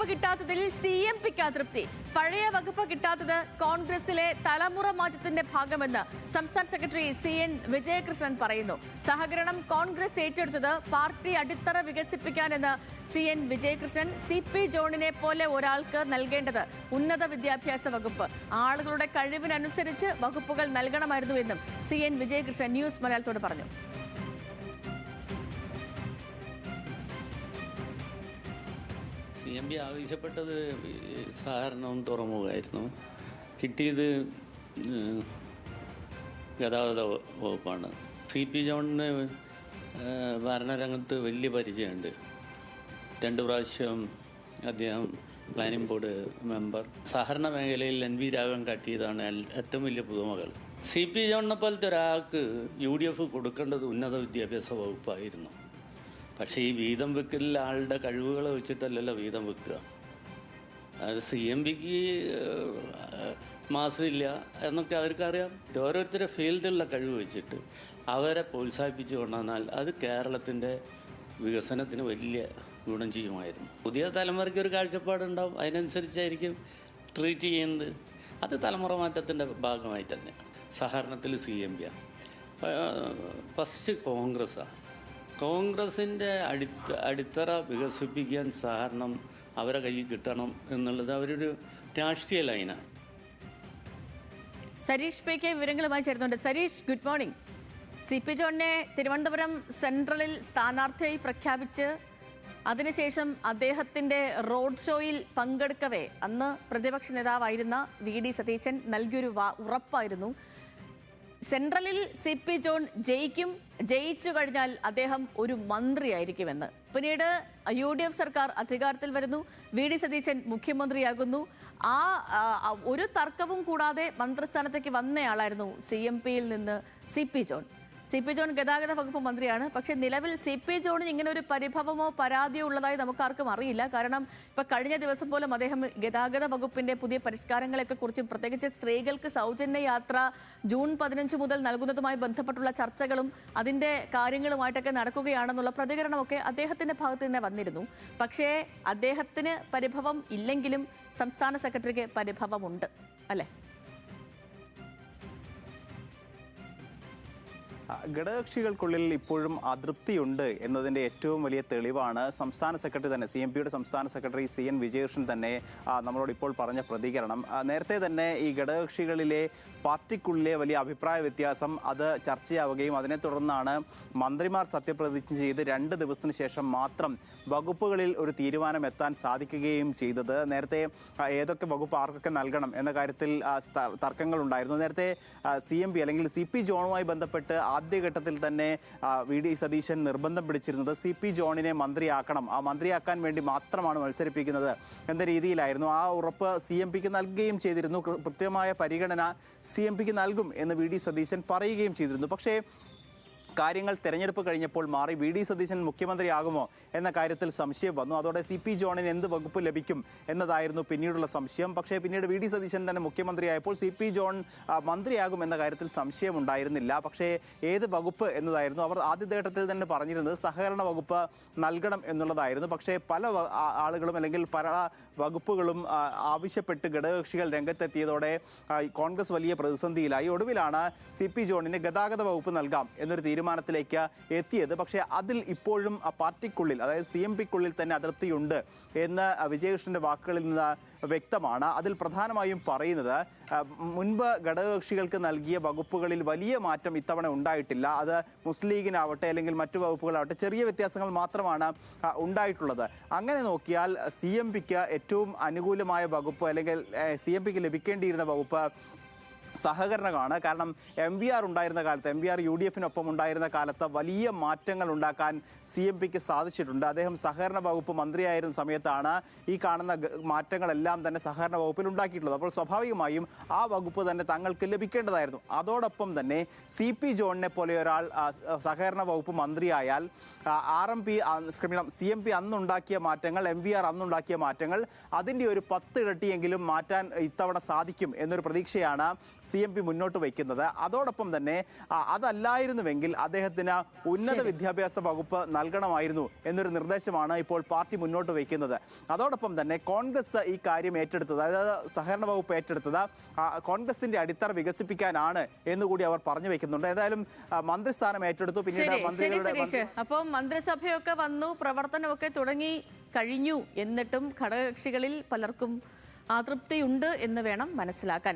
വകുപ്പ് കിട്ടാത്തതിൽ CMPക്ക് അതൃപ്തി. പഴയ വകുപ്പ് കിട്ടാത്തത് കോൺഗ്രസിലെ തലമുറ മാറ്റത്തിന്റെ ഭാഗമെന്ന് സംസ്ഥാന സെക്രട്ടറി CN വിജയകൃഷ്ണൻ പറയുന്നു. സഹകരണം കോൺഗ്രസ് ഏറ്റെടുത്തത് പാർട്ടി അടിത്തറ വികസിപ്പിക്കാനെന്ന് CN വിജയകൃഷ്ണൻ. CP ജോണിനെ പോലെ ഒരാൾക്ക് നൽകേണ്ടത് ഉന്നത വിദ്യാഭ്യാസ വകുപ്പ്. ആളുകളുടെ കഴിവിനനുസരിച്ച് വകുപ്പുകൾ നൽകണമായിരുന്നുവെന്നും CN വിജയകൃഷ്ണൻ ന്യൂസ് മലയാളത്തോട് പറഞ്ഞു. CMP ആവശ്യപ്പെട്ടത് സഹകരണവും തുറമുഖമായിരുന്നു. കിട്ടിയത് ഗതാഗത വകുപ്പാണ്. CP ജോണിന് ഭരണരംഗത്ത് വലിയ പരിചയമുണ്ട്. 2 പ്രാവശ്യം അദ്ദേഹം പ്ലാനിംഗ് ബോർഡ് മെമ്പർ. സഹകരണ മേഖലയിൽ NV രാഘവൻ കാട്ടിയതാണ് ഏറ്റവും വലിയ പുതുമകൾ. CP ജോണിനെ പോലത്തെ ഒരാൾക്ക് UDF കൊടുക്കേണ്ടത് ഉന്നത വിദ്യാഭ്യാസ വകുപ്പായിരുന്നു. പക്ഷേ ഈ വീതം വെക്കലിൽ ആളുടെ കഴിവുകൾ വെച്ചിട്ടല്ലല്ലോ വീതം വെക്കുക. അത് CMPക്ക് മാസമില്ല എന്നൊക്കെ അവർക്കറിയാം. ഓരോരുത്തരുടെ ഫീൽഡിലുള്ള കഴിവ് വെച്ചിട്ട് അവരെ പ്രോത്സാഹിപ്പിച്ചു കൊണ്ടുവന്നാൽ അത് കേരളത്തിൻ്റെ വികസനത്തിന് വലിയ ഗുണം ചെയ്യുമായിരുന്നു. പുതിയ തലമുറയ്ക്ക് ഒരു കാഴ്ചപ്പാടുണ്ടാവും, അതിനനുസരിച്ചായിരിക്കും ട്രീറ്റ് ചെയ്യുന്നത്. അത് തലമുറ മാറ്റത്തിൻ്റെ ഭാഗമായി തന്നെ. സഹകരണത്തിൽ CMP ഫസ്റ്റ് കോൺഗ്രസ്സാണ്. കോൺഗ്രസിൻ്റെ അടിത്തറ വികസിപ്പിക്കാൻ സഹകരണം അവരെ കയ്യിൽ കിട്ടണം എന്നുള്ളത് അവരൊരു രാഷ്ട്രീയ ലൈനാണ്. സരീഷ് PK വിവരങ്ങളുമായി ചേർന്നുണ്ട്. Sareesh, good morning. CP ജോണിനെ തിരുവനന്തപുരം സെൻട്രലിൽ സ്ഥാനാർത്ഥിയായി പ്രഖ്യാപിച്ച് അതിനുശേഷം അദ്ദേഹത്തിൻ്റെ റോഡ് ഷോയിൽ പങ്കെടുക്കവേ അന്ന് പ്രതിപക്ഷ നേതാവായിരുന്ന VD സതീശൻ നൽകിയൊരു ഉറപ്പായിരുന്നു, സെൻട്രലിൽ CP ജോൺ ജയിച്ചു കഴിഞ്ഞാൽ അദ്ദേഹം ഒരു മന്ത്രിയായിരിക്കുമെന്ന്. പിന്നീട് UDF സർക്കാർ അധികാരത്തിൽ വരുന്നു, VD സതീശൻ മുഖ്യമന്ത്രിയാകുന്നു. ഒരു തർക്കവും കൂടാതെ മന്ത്രിസ്ഥാനത്തേക്ക് വന്നയാളായിരുന്നു CMPയിൽ നിന്ന് CP ജോൺ. CP ജോൺ ഗതാഗത വകുപ്പ് മന്ത്രിയാണ്. പക്ഷേ നിലവിൽ CP ജോണിന് ഇങ്ങനെ ഒരു പരിഭവമോ പരാതിയോ ഉള്ളതായി നമുക്കാർക്കും അറിയില്ല. കാരണം ഇപ്പം കഴിഞ്ഞ ദിവസം പോലും അദ്ദേഹം ഗതാഗത വകുപ്പിൻ്റെ പുതിയ പരിഷ്കാരങ്ങളെയൊക്കെ കുറിച്ചും പ്രത്യേകിച്ച് സ്ത്രീകൾക്ക് സൗജന്യ യാത്ര ജൂൺ 15 മുതൽ നൽകുന്നതുമായി ബന്ധപ്പെട്ടുള്ള ചർച്ചകളും അതിൻ്റെ കാര്യങ്ങളുമായിട്ടൊക്കെ നടക്കുകയാണെന്നുള്ള പ്രതികരണമൊക്കെ അദ്ദേഹത്തിൻ്റെ ഭാഗത്ത് തന്നെ വന്നിരുന്നു. പക്ഷേ അദ്ദേഹത്തിന് പരിഭവം ഇല്ലെങ്കിലും സംസ്ഥാന സെക്രട്ടറിക്ക് പരിഭവമുണ്ട്, അല്ലേ? ഘടകകക്ഷികൾക്കുള്ളിൽ ഇപ്പോഴും അതൃപ്തിയുണ്ട് എന്നതിൻ്റെ ഏറ്റവും വലിയ തെളിവാണ് സംസ്ഥാന സെക്രട്ടറി തന്നെ, CMPയുടെ സംസ്ഥാന സെക്രട്ടറി CN വിജയകൃഷ്ണൻ തന്നെ നമ്മളോട് ഇപ്പോൾ പറഞ്ഞ പ്രതികരണം. നേരത്തെ തന്നെ ഈ ഘടകകക്ഷികളിലെ പാർട്ടിക്കുള്ളിലെ വലിയ അഭിപ്രായ വ്യത്യാസം അത് ചർച്ചയാവുകയും അതിനെ തുടർന്നാണ് മന്ത്രിമാർ സത്യപ്രതിജ്ഞ ചെയ്ത് 2 ദിവസത്തിന് ശേഷം മാത്രം വകുപ്പുകളിൽ ഒരു തീരുമാനം എത്താൻ സാധിക്കുകയും ചെയ്തത്. നേരത്തെ ഏതൊക്കെ വകുപ്പ് ആർക്കൊക്കെ നൽകണം എന്ന കാര്യത്തിൽ തർക്കങ്ങളുണ്ടായിരുന്നു. നേരത്തെ CMP അല്ലെങ്കിൽ CP ജോണുമായി ബന്ധപ്പെട്ട് ആദ്യഘട്ടത്തിൽ തന്നെ VD സതീശൻ നിർബന്ധം പിടിച്ചിരുന്നത് CP ജോണിനെ മന്ത്രിയാക്കണം, ആ മന്ത്രിയാക്കാൻ വേണ്ടി മാത്രമാണ് മത്സരിപ്പിക്കുന്നത് എന്ന രീതിയിലായിരുന്നു. ആ ഉറപ്പ് CMPക്ക് നൽകുകയും ചെയ്തിരുന്നു. കൃത്യമായ പരിഗണന CMPക്ക് നൽകും എന്ന് VD സതീശൻ പറയുകയും ചെയ്തിരുന്നു. പക്ഷേ കാര്യങ്ങൾ തെരഞ്ഞെടുപ്പ് കഴിഞ്ഞപ്പോൾ മാറി. VD സതീശൻ മുഖ്യമന്ത്രിയാകുമോ എന്ന കാര്യത്തിൽ സംശയം വന്നു. അതോടെ CP ജോണിന് എന്ത് വകുപ്പ് ലഭിക്കും എന്നതായിരുന്നു പിന്നീടുള്ള സംശയം. പക്ഷേ പിന്നീട് VD സതീശൻ തന്നെ മുഖ്യമന്ത്രിയായപ്പോൾ CP ജോൺ മന്ത്രിയാകും എന്ന കാര്യത്തിൽ സംശയമുണ്ടായിരുന്നില്ല. പക്ഷേ ഏത് വകുപ്പ് എന്നതായിരുന്നു അവർ ആദ്യഘട്ടത്തിൽ തന്നെ പറഞ്ഞിരുന്നത്. സഹകരണ വകുപ്പ് നൽകണം എന്നുള്ളതായിരുന്നു. പക്ഷേ പല ആളുകളും അല്ലെങ്കിൽ പല വകുപ്പുകളും ആവശ്യപ്പെട്ട് ഘടകകക്ഷികൾ രംഗത്തെത്തിയതോടെ കോൺഗ്രസ് വലിയ പ്രതിസന്ധിയിലായി. ഒടുവിലാണ് CP ജോണിന് ഗതാഗത വകുപ്പ് നൽകാം എന്നൊരു തീരുമാനത്തിലേക്ക് എത്തിയത്. പക്ഷേ അതിൽ ഇപ്പോഴും പാർട്ടിക്കുള്ളിൽ, അതായത് CMPക്കുള്ളിൽ തന്നെ അതൃപ്തിയുണ്ട് എന്ന് വിജയകൃഷ്ണന്റെ വാക്കുകളിൽ നിന്ന് വ്യക്തമാണ്. അതിൽ പ്രധാനമായും പറയുന്നത് മുൻപ് ഘടകകക്ഷികൾക്ക് നൽകിയ വകുപ്പുകളിൽ വലിയ മാറ്റം ഇത്തവണ ഉണ്ടായിട്ടില്ല. അത് മുസ്ലിം ലീഗിനാവട്ടെ അല്ലെങ്കിൽ മറ്റു വകുപ്പുകളാവട്ടെ ചെറിയ വ്യത്യാസങ്ങൾ മാത്രമാണ് ഉണ്ടായിട്ടുള്ളത്. അങ്ങനെ നോക്കിയാൽ CMPക്ക് ഏറ്റവും അനുകൂലമായ വകുപ്പ് അല്ലെങ്കിൽ CMPക്ക് ലഭിക്കേണ്ടിയിരുന്ന വകുപ്പ് സഹകരണമാണ്. കാരണം MVR ഉണ്ടായിരുന്ന കാലത്ത്, MVR UDFിനൊപ്പം ഉണ്ടായിരുന്ന കാലത്ത് വലിയ മാറ്റങ്ങൾ ഉണ്ടാക്കാൻ CMPക്ക് സാധിച്ചിട്ടുണ്ട്. അദ്ദേഹം സഹകരണ വകുപ്പ് മന്ത്രിയായിരുന്ന സമയത്താണ് ഈ കാണുന്ന മാറ്റങ്ങളെല്ലാം തന്നെ സഹകരണ വകുപ്പിൽ ഉണ്ടാക്കിയിട്ടുള്ളത്. അപ്പോൾ സ്വാഭാവികമായും ആ വകുപ്പ് തന്നെ തങ്ങൾക്ക് ലഭിക്കേണ്ടതായിരുന്നു. അതോടൊപ്പം തന്നെ CP ജോണിനെ പോലെ ഒരാൾ സഹകരണ വകുപ്പ് മന്ത്രിയായാൽ CMP അന്നുണ്ടാക്കിയ മാറ്റങ്ങൾ, MVR അന്നുണ്ടാക്കിയ മാറ്റങ്ങൾ അതിൻ്റെ ഒരു 10 ഇരട്ടിയെങ്കിലും മാറ്റാൻ ഇത്തവണ സാധിക്കും എന്നൊരു പ്രതീക്ഷയാണ് CMP മുന്നോട്ട് വയ്ക്കുന്നത്. അതോടൊപ്പം തന്നെ അതല്ലായിരുന്നുവെങ്കിൽ അദ്ദേഹത്തിന് ഉന്നത വിദ്യാഭ്യാസ വകുപ്പ് നൽകണമായിരുന്നു എന്നൊരു നിർദ്ദേശമാണ് ഇപ്പോൾ പാർട്ടി മുന്നോട്ട് വയ്ക്കുന്നത്. അതോടൊപ്പം തന്നെ കോൺഗ്രസ് ഈ കാര്യം ഏറ്റെടുത്തത്, അതായത് സഹകരണ വകുപ്പ് ഏറ്റെടുത്തത് കോൺഗ്രസിന്റെ അടിത്തറ വികസിപ്പിക്കാനാണ് എന്നുകൂടി അവർ പറഞ്ഞു വെക്കുന്നുണ്ട്. ഏതായാലും മന്ത്രിസ്ഥാനം ഏറ്റെടുത്തു. പിന്നീട് അപ്പോൾ മന്ത്രിസഭയൊക്കെ വന്നു, പ്രവർത്തനമൊക്കെ തുടങ്ങി കഴിഞ്ഞു. എന്നിട്ടും ഘടകകക്ഷികളിൽ പലർക്കും അതൃപ്തിയുണ്ട് എന്ന് വേണം മനസ്സിലാക്കാൻ.